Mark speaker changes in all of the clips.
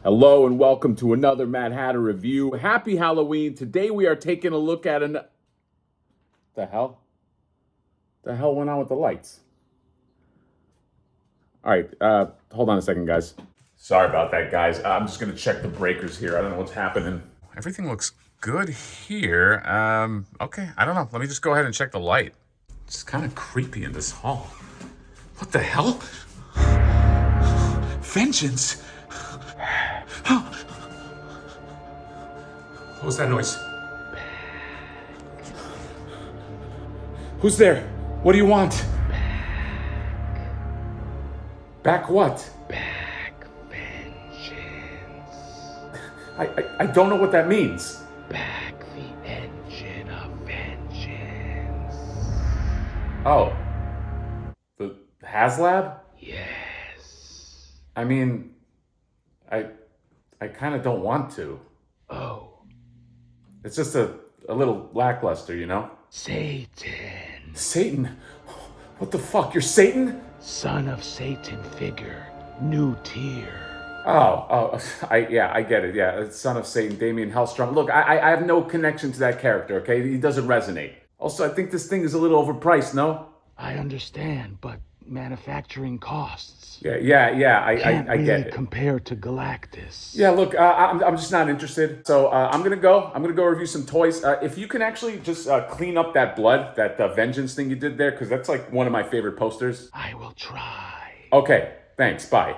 Speaker 1: Hello and welcome to another Mad Hatter review. Happy Halloween. Today we are taking a look at The hell? The hell went on with the lights? All right, hold on a second, guys. Sorry about that, guys. I'm just gonna check the breakers here. I don't know what's happening. Everything looks good here. Okay, I don't know. Let me just go ahead and check the light. It's kind of creepy in this hall. What the hell? Vengeance! What was that noise? Who's there? What do you want? Back what?
Speaker 2: Back vengeance.
Speaker 1: I don't know what that means.
Speaker 2: Back the engine of vengeance.
Speaker 1: Oh. The HasLab?
Speaker 2: Yes.
Speaker 1: I mean, I kind of don't want to.
Speaker 2: Oh.
Speaker 1: It's just a little lackluster, you know?
Speaker 2: Satan.
Speaker 1: Satan? What the fuck? You're Satan?
Speaker 2: Son of Satan figure. New tier.
Speaker 1: I get it. Yeah, it's Son of Satan, Damien Hellstrom. Look, I have no connection to that character, okay? He doesn't resonate. Also, I think this thing is a little overpriced, no?
Speaker 2: I understand, but manufacturing costs.
Speaker 1: I
Speaker 2: Can't
Speaker 1: get
Speaker 2: really
Speaker 1: it.
Speaker 2: compare to Galactus.
Speaker 1: Yeah, look, I'm just not interested. So I'm gonna go review some toys. If you can actually just clean up that blood, that vengeance thing you did there, because that's like one of my favorite posters.
Speaker 2: I will try.
Speaker 1: Okay, thanks. Bye.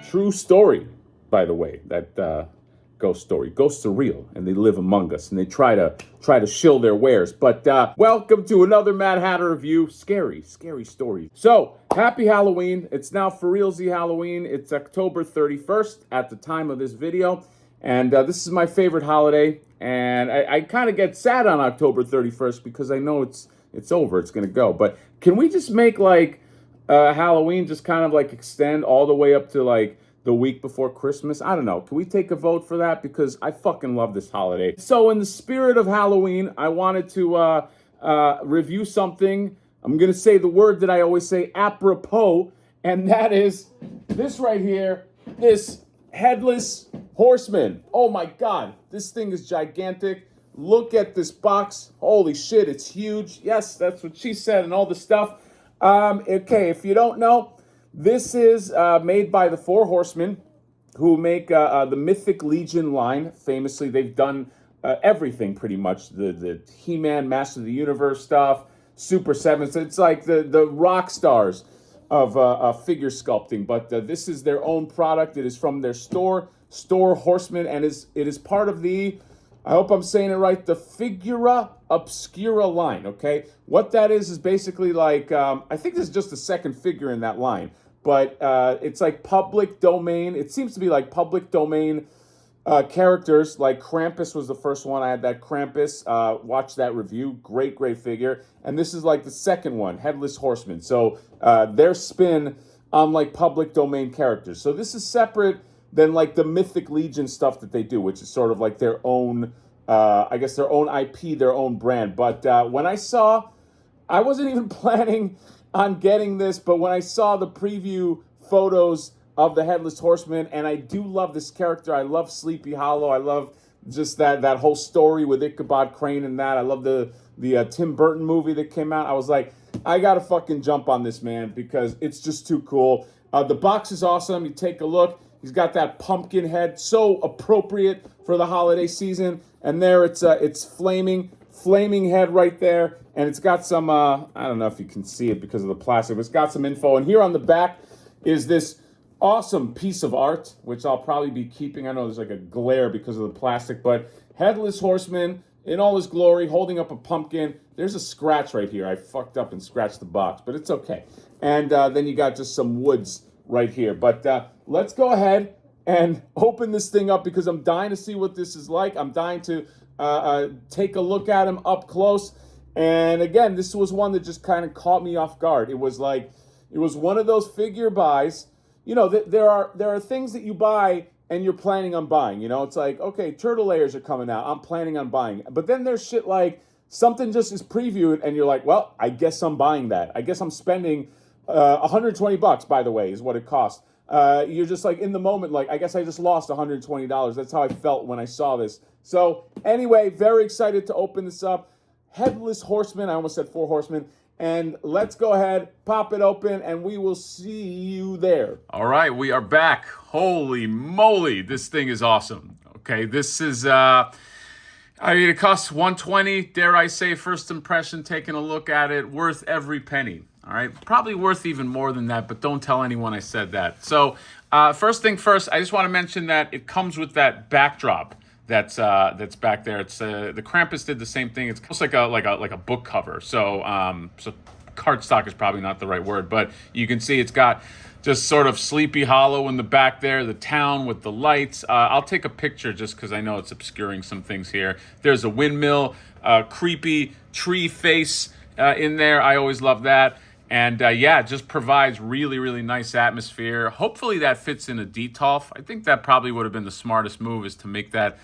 Speaker 1: True story, by the way. That ghost story. Ghosts are real, and they live among us, and they try to shill their wares. But welcome to another Mad Hatter review. Scary stories. So happy Halloween! It's now for realsy Halloween. It's October 31st at the time of this video, and this is my favorite holiday. And I kind of get sad on October 31st because I know it's over. It's gonna go. But can we just make like Halloween just kind of like extend all the way up to like the week before Christmas? I don't know. Can we take a vote for that? Because I fucking love this holiday. So in the spirit of Halloween, I wanted to review something. I'm going to say the word that I always say, apropos, and that is this right here, this Headless Horseman. Oh my God, this thing is gigantic. Look at this box. Holy shit, it's huge. Yes, that's what she said and all the stuff. Okay, if you don't know, this is made by the Four Horsemen, who make the Mythic Legion line. Famously, they've done everything pretty much. The He-Man, Master of the Universe stuff, Super Sevens. It's like the rock stars of figure sculpting. But this is their own product. It is from their store Horseman, and it is part of the, I hope I'm saying it right, the Figura Obscura line, okay? What that is basically like, I think this is just the second figure in that line, but it's like public domain. It seems to be like public domain characters. Like Krampus was the first one. I had that Krampus. Watch that review. Great figure. And this is like the second one, Headless Horseman. So their spin on like public domain characters. So this is separate than like the Mythic Legion stuff that they do, which is sort of like their own, I guess their own IP, their own brand. But when I wasn't even planning on getting this, but when I saw the preview photos of the Headless Horseman, and I do love this character. I love Sleepy Hollow. I love just that whole story with Ichabod Crane and that. I love the Tim Burton movie that came out. I was like, I gotta fucking jump on this, man, because it's just too cool. The box is awesome. You take a look. He's got that pumpkin head, so appropriate for the holiday season. And there it's flaming head right there. And it's got some, I don't know if you can see it because of the plastic, but it's got some info. And here on the back is this awesome piece of art, which I'll probably be keeping. I know there's like a glare because of the plastic, but Headless Horseman in all his glory, holding up a pumpkin. There's a scratch right here. I fucked up and scratched the box, but it's okay. And then you got just some woods right here. But let's go ahead and open this thing up because I'm dying to see what this is like. I'm dying to take a look at him up close. And again, this was one that just kind of caught me off guard. It was one of those figure buys. You know, there are things that you buy and you're planning on buying. You know, it's like, okay, turtle layers are coming out. I'm planning on buying. But then there's shit like something just is previewed and you're like, well, I guess I'm buying that. I guess I'm spending $120, by the way, is what it cost. You're just like in the moment, like, I guess I just lost $120. That's how I felt when I saw this. So anyway, very excited to open this up. Headless Horseman, I almost said Four Horsemen. And let's go ahead, pop it open, and we will see you there. All right, we are back. Holy moly, this thing is awesome. Okay, this is, I mean, it costs $120, dare I say, first impression, taking a look at it, worth every penny. All right, probably worth even more than that, but don't tell anyone I said that. So, first thing first, I just want to mention that it comes with that backdrop that's back there. It's the Krampus did the same thing. It's almost like a book cover. So cardstock is probably not the right word, but you can see it's got just sort of Sleepy Hollow in the back there, the town with the lights. I'll take a picture just because I know it's obscuring some things here. There's a windmill, creepy tree face in there. I always love that. And yeah, it just provides really, really nice atmosphere. Hopefully that fits in a Detolf. I think that probably would have been the smartest move, is to make that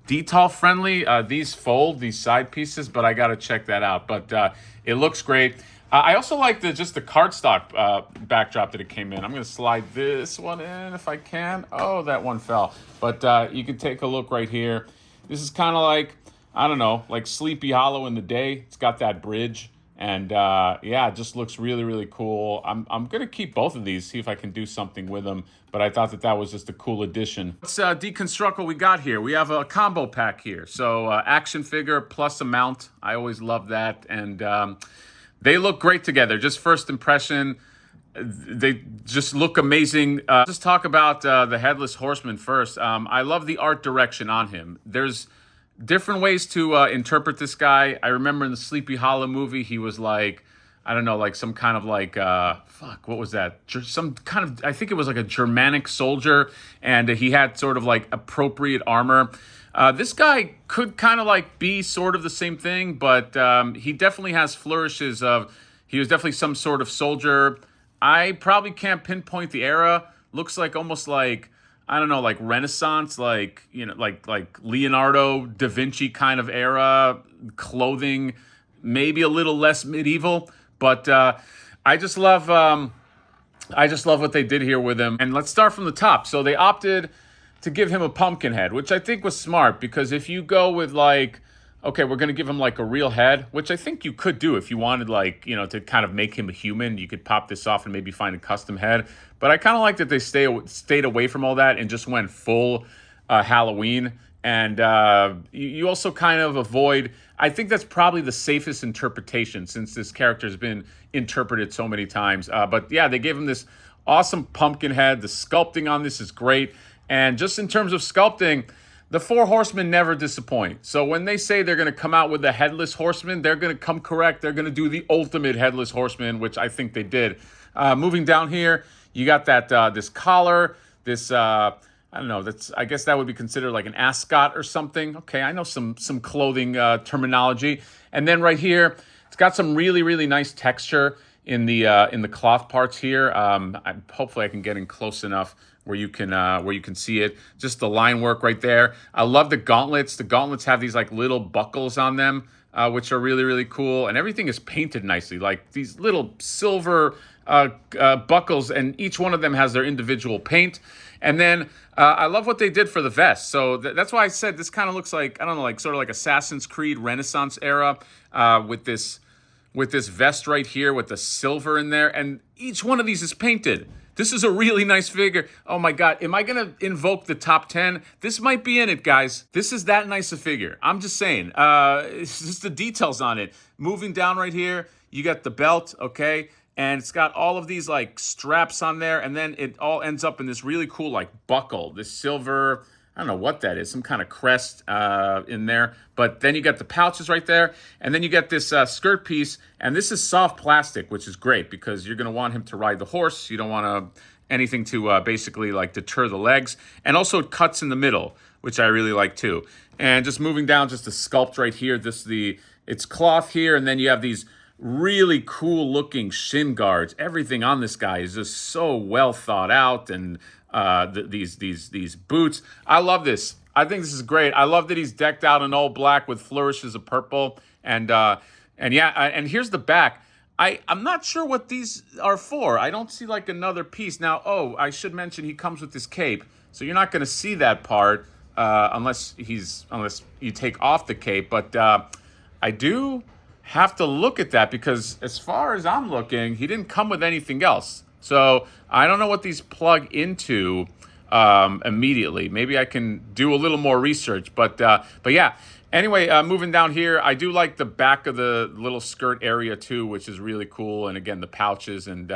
Speaker 1: Detolf friendly. These fold, these side pieces, but I got to check that out. But it looks great. I also like just the cardstock backdrop that it came in. I'm going to slide this one in if I can. Oh, that one fell. But you can take a look right here. This is kind of like, I don't know, like Sleepy Hollow in the day. It's got that bridge. And yeah, it just looks really, really cool. I'm going to keep both of these, see if I can do something with them. But I thought that was just a cool addition. Let's deconstruct what we got here. We have a combo pack here. So action figure plus a mount. I always love that. And they look great together. Just first impression, they just look amazing. Just talk about the Headless Horseman first. I love the art direction on him. There's different ways to interpret this guy. I remember in the Sleepy Hollow movie, he was like, I don't know, like some kind of like, what was that? Some kind of, I think it was like a Germanic soldier, and he had sort of like appropriate armor. This guy could kind of like be sort of the same thing, but he definitely has flourishes of, he was definitely some sort of soldier. I probably can't pinpoint the era. Looks like almost like, I don't know, like Renaissance, like, you know, like Leonardo da Vinci kind of era clothing, maybe a little less medieval, but I just love what they did here with him. And let's start from the top. So they opted to give him a pumpkin head, which I think was smart, because if you go with like, okay, we're going to give him like a real head, which I think you could do if you wanted, like, you know, to kind of make him a human. You could pop this off and maybe find a custom head. But I kind of like that they stayed away from all that and just went full Halloween. And you also kind of avoid, I think that's probably the safest interpretation, since this character has been interpreted so many times. But yeah, they gave him this awesome pumpkin head. The sculpting on this is great. And just in terms of sculpting, the Four Horsemen never disappoint. So when they say they're going to come out with the Headless Horseman, they're going to come correct. They're going to do the ultimate Headless Horseman, which I think they did. Moving down here, you got that this collar, this I don't know. I guess that would be considered like an ascot or something. Okay, I know some clothing terminology. And then right here, it's got some really, really nice texture in the cloth parts here. Hopefully I can get in close enough where you can see it. Just the line work right there. I love the gauntlets. The gauntlets have these like little buckles on them, which are really, really cool. And everything is painted nicely, like these little silver buckles, and each one of them has their individual paint. And then I love what they did for the vest. So that's why I said this kind of looks like, I don't know, like sort of like Assassin's Creed Renaissance era with this vest right here with the silver in there. And each one of these is painted. This is a really nice figure. Oh my God, am I gonna invoke the top 10? This might be in it, guys. This is that nice a figure. I'm just saying, it's just the details on it. Moving down right here, you got the belt, okay? And it's got all of these like straps on there, and then it all ends up in this really cool like buckle, this silver, I don't know what that is, some kind of crest in there. But then you got the pouches right there, and then you get this skirt piece, and this is soft plastic, which is great because you're going to want him to ride the horse. You don't want anything to basically like deter the legs. And also it cuts in the middle, which I really like too. And just moving down, just the sculpt right here, it's cloth here, and then you have these really cool looking shin guards. Everything on this guy is just so well thought out, and these boots. I love this. I think this is great. I love that he's decked out in all black with flourishes of purple. And yeah, and here's the back. I'm not sure what these are for. I don't see like another piece. Now, oh, I should mention he comes with this cape. So you're not going to see that part unless you take off the cape. But I do have to look at that because as far as I'm looking, he didn't come with anything else. So I don't know what these plug into immediately. Maybe I can do a little more research. But yeah. Anyway, moving down here, I do like the back of the little skirt area too, which is really cool. And again, the pouches and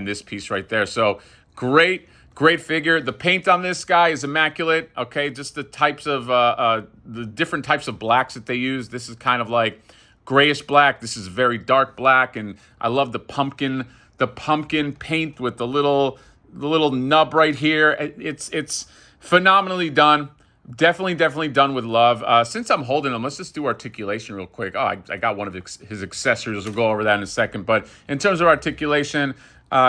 Speaker 1: this piece right there. So great figure. The paint on this guy is immaculate. Okay, just the types of the different types of blacks that they use. This is kind of like grayish black. This is very dark black, and I love the pumpkin paint with the little nub right here. It's phenomenally done. Definitely done with love. Since I'm holding him, let's just do articulation real quick. Oh, I got one of his accessories. We'll go over that in a second. But in terms of articulation,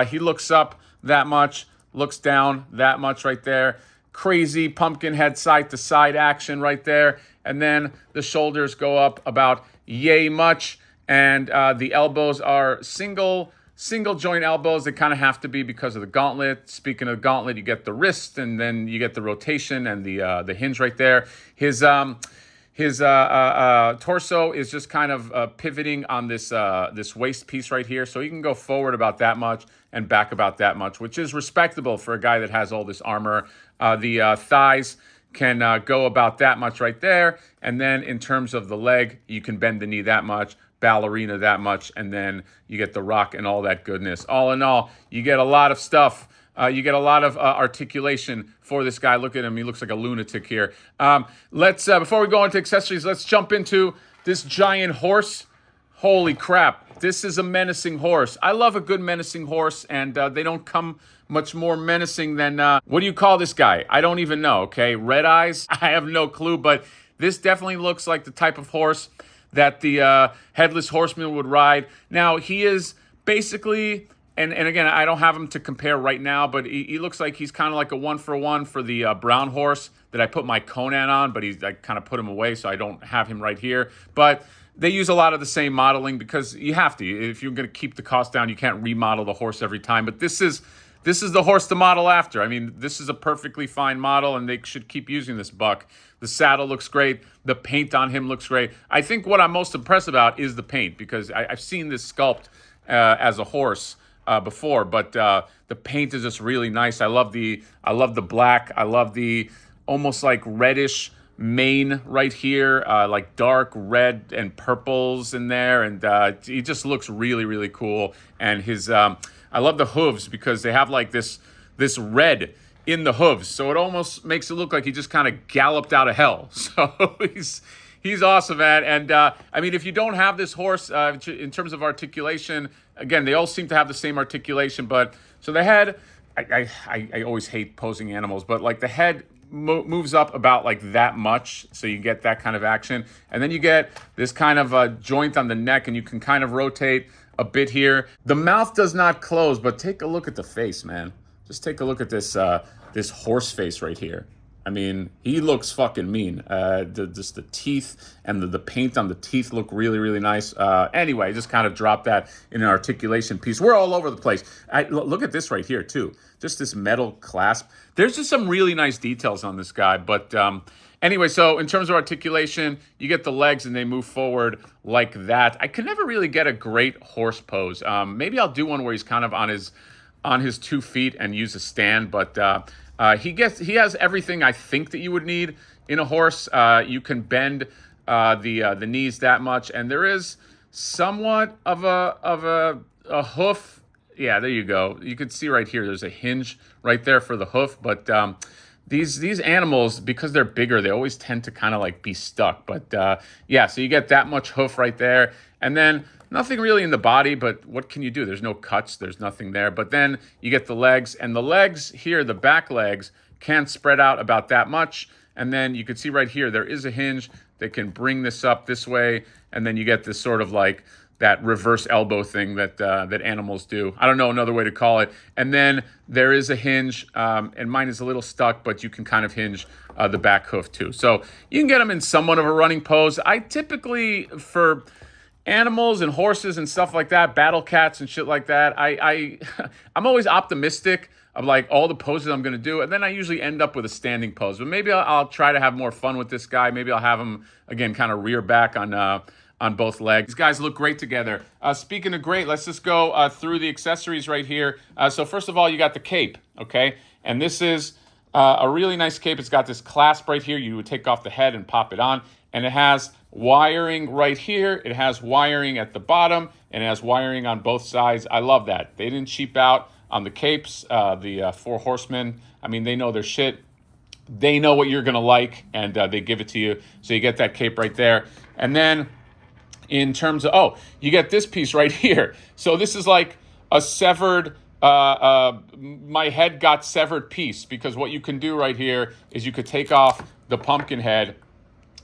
Speaker 1: he looks up that much, looks down that much right there. Crazy pumpkin head side to side action right there. And then the shoulders go up about yay much. And the elbows are single joint elbows. They kind of have to be because of the gauntlet. Speaking of the gauntlet, you get the wrist, and then you get the rotation and the hinge right there. His torso is just kind of pivoting on this waist piece right here, so he can go forward about that much and back about that much, which is respectable for a guy that has all this armor. The thighs can go about that much right there, and then in terms of the leg, you can bend the knee that much, ballerina that much, and then you get the rock and all that goodness. All in all, you get a lot of stuff. You get a lot of articulation for this guy. Look at him. He looks like a lunatic here. Let's before we go into accessories, let's jump into this giant horse. Holy crap. This is a menacing horse. I love a good menacing horse, and they don't come much more menacing than, what do you call this guy? I don't even know, okay? Red eyes? I have no clue, but this definitely looks like the type of horse that the Headless Horseman would ride. Now, he is basically, and again, I don't have him to compare right now, but he looks like he's kind of like a 1-for-1 for the brown horse that I put my Conan on, but I kind of put him away, so I don't have him right here. But they use a lot of the same modeling because you have to. If you're going to keep the cost down, you can't remodel the horse every time. But this is the horse to model after. I mean, this is a perfectly fine model, and they should keep using this buck. The saddle looks great. The paint on him looks great. I think what I'm most impressed about is the paint, because I've seen this sculpt as a horse before, but the paint is just really nice. I love the black. I love the almost like reddish mane right here, like dark red and purples in there, and he just looks really cool. And his I love the hooves because they have like this red in the hooves, so it almost makes it look like he just kind of galloped out of hell. So he's awesome, man. And I mean, if you don't have this horse in terms of articulation, again, they all seem to have the same articulation, but so the head, I always hate posing animals, but like the head moves up about like that much, so you get that kind of action, and then you get this kind of joint on the neck, and you can kind of rotate a bit here. The mouth does not close, but take a look at the face, man. Just take a look at this this horse face right here. I mean, he looks fucking mean. Just the teeth and the paint on the teeth look really nice. Anyway, just kind of drop that in an articulation piece. We're all over the place. Look at this right here too. Just this metal clasp. There's just some really nice details on this guy. But anyway, so in terms of articulation, you get the legs and they move forward like that. I can never really get a great horse pose. Maybe I'll do one where he's kind of on his 2 feet and use a stand, but he has everything I think that you would need in a horse. You can bend the knees that much, and there is somewhat of a hoof. Yeah, there you go. You can see right here, there's a hinge right there for the hoof, but these animals, because they're bigger, they always tend to kind of like be stuck. But yeah, so you get that much hoof right there, and then nothing really in the body, but what can you do? There's no cuts, there's nothing there. But then you get the legs, and the legs here, the back legs, can spread out about that much. And then you can see right here, there is a hinge that can bring this up this way, and then you get this sort of like that reverse elbow thing that that animals do. I don't know another way to call it. And then there is a hinge, and mine is a little stuck, but you can kind of hinge the back hoof too. So you can get them in somewhat of a running pose. I typically, for animals and horses and stuff like that, battle cats and shit like that, I'm always optimistic of like all the poses I'm going to do, and then I usually end up with a standing pose. But maybe I'll try to have more fun with this guy. Maybe I'll have him again kind of rear back on both legs. These guys look great together. Speaking of great, let's just go through the accessories right here. So first of all, you got the cape, okay? And this is a really nice cape. It's got this clasp right here. You would take off the head and pop it on. And it has wiring right here. It has wiring at the bottom, and it has wiring on both sides. I love that. They didn't cheap out on the capes. The Four Horsemen, I mean, they know their shit. They know what you're going to like, and they give it to you. So you get that cape right there. And then in terms of, you get this piece right here. So this is like a severed, my head got severed piece, because what you can do right here is you could take off the pumpkin head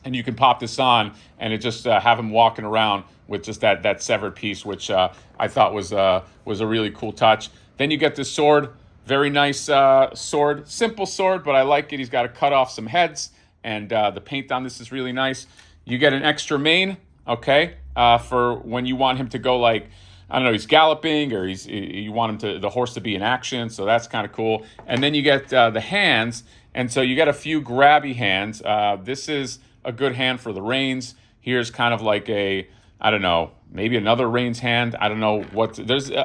Speaker 1: and you can pop this on, and it just have him walking around with just that severed piece, which I thought was a really cool touch. Then you get this sword, very nice sword, simple sword, but I like it. He's got to cut off some heads, and the paint on this is really nice. You get an extra mane, okay, for when you want him to go like, I don't know, he's galloping, or you want the horse to be in action, so that's kind of cool. And then you get the hands, and so you get a few grabby hands. This is a good hand for the reins. Here's kind of like a, I don't know, maybe another reins hand. I don't know what,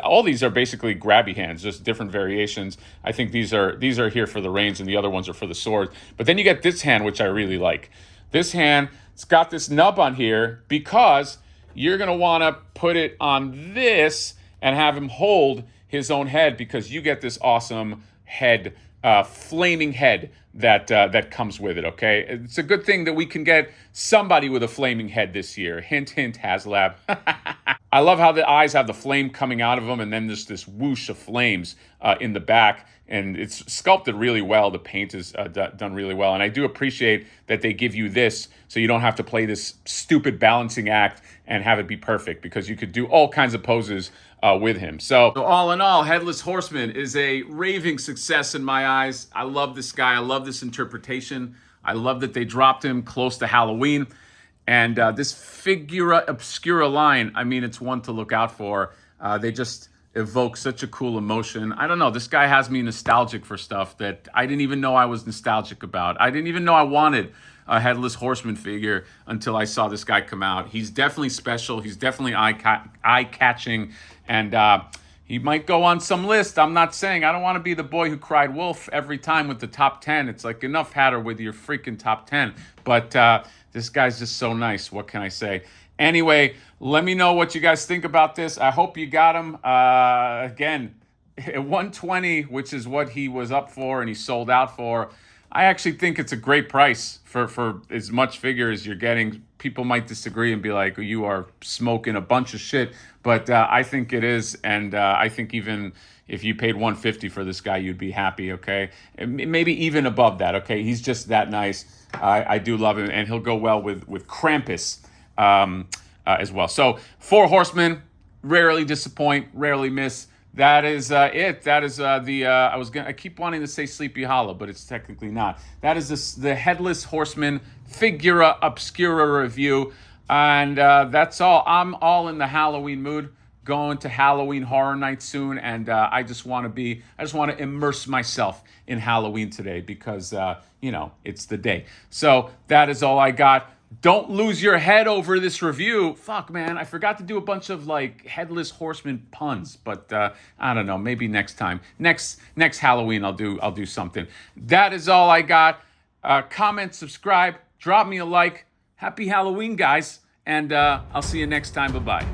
Speaker 1: all these are basically grabby hands, just different variations. I think these are here for the reins, and the other ones are for the sword. But then you get this hand, which I really like. This hand, it's got this nub on here because you're going to want to put it on this and have him hold his own head, because you get this awesome head, flaming head that comes with it, okay? It's a good thing that we can get somebody with a flaming head this year. Hint, hint, HasLab. I love how the eyes have the flame coming out of them, and then there's this whoosh of flames in the back, and it's sculpted really well. The paint is done really well, and I do appreciate that they give you this so you don't have to play this stupid balancing act and have it be perfect, because you could do all kinds of poses with him. So all in all, Headless Horseman is a raving success in my eyes. I love this guy. I love this interpretation. I love that they dropped him close to Halloween. And this Figura Obscura line, I mean, it's one to look out for. They just evoke such a cool emotion. I don't know. This guy has me nostalgic for stuff that I didn't even know I was nostalgic about. I didn't even know I wanted a Headless Horseman figure until I saw this guy come out. He's definitely special. He's definitely eye-catching. And he might go on some list. I'm not saying, I don't want to be the boy who cried wolf every time with the top 10. It's like, enough, Hatter, with your freaking top 10. But this guy's just so nice. What can I say? Anyway, let me know what you guys think about this. I hope you got him. Again, at 120, which is what he was up for and he sold out for, I actually think it's a great price for as much figure as you're getting. People might disagree and be like, you are smoking a bunch of shit, but I think it is, and I think even if you paid $150 for this guy, you'd be happy, okay? Maybe even above that, okay? He's just that nice. I do love him, and he'll go well with Krampus as well. So, Four Horsemen, rarely disappoint, rarely miss. That is it. That is I keep wanting to say Sleepy Hollow, but it's technically not. That is the Headless Horseman Figura Obscura review. And that's all. I'm all in the Halloween mood. Going to Halloween Horror Night soon, and I just want to immerse myself in Halloween today, because it's the day. So that is all I got. Don't lose your head over this review. Fuck, man, I forgot to do a bunch of like Headless Horseman puns, but I don't know. Maybe next time, next Halloween, I'll do something. That is all I got. Comment, subscribe, drop me a like. Happy Halloween, guys, and I'll see you next time. Bye bye.